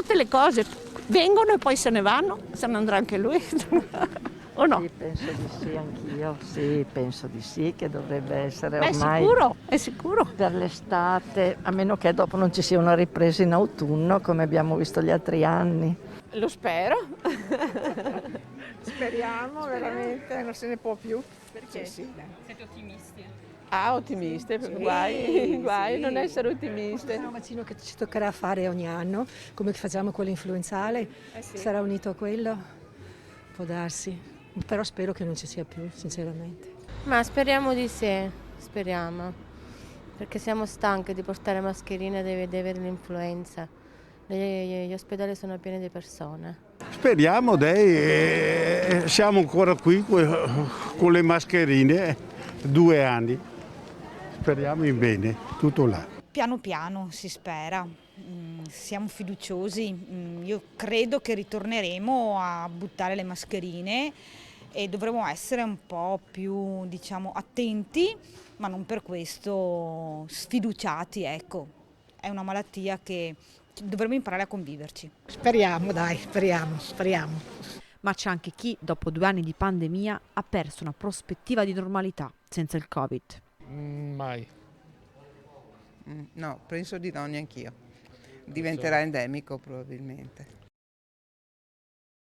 tutte le cose vengono e poi se ne vanno, se ne andrà anche lui. O no? Sì, penso di sì, anch'io. Sì, penso di sì, che dovrebbe essere È ormai sicuro, è sicuro. per l'estate, a meno che dopo non ci sia una ripresa in autunno, come abbiamo visto gli altri anni. Lo spero. Speriamo veramente, non se ne può più. Perché? Sì, dai. Siete ottimisti? Ah, ottimiste, Sì, guai sì. non essere ottimiste. È un vaccino che ci toccherà fare ogni anno, come facciamo quello influenzale, Sì. sarà unito a quello, può darsi, però spero che non ci sia più, sinceramente. Ma speriamo di sì, speriamo, perché siamo stanchi di portare mascherine e di avere l'influenza. Gli ospedali sono pieni di persone. Speriamo, dai, siamo ancora qui con le mascherine, 2 anni. Speriamo in bene, tutto là. Piano piano si spera, siamo fiduciosi, io credo che ritorneremo a buttare le mascherine e dovremo essere un po' più, diciamo, attenti, ma non per questo sfiduciati, ecco. È una malattia che dovremo imparare a conviverci. Speriamo, dai, speriamo. Ma c'è anche chi, dopo 2 anni di pandemia, ha perso una prospettiva di normalità senza il Covid. Mai. No, penso di no, neanch'io. Diventerà endemico probabilmente.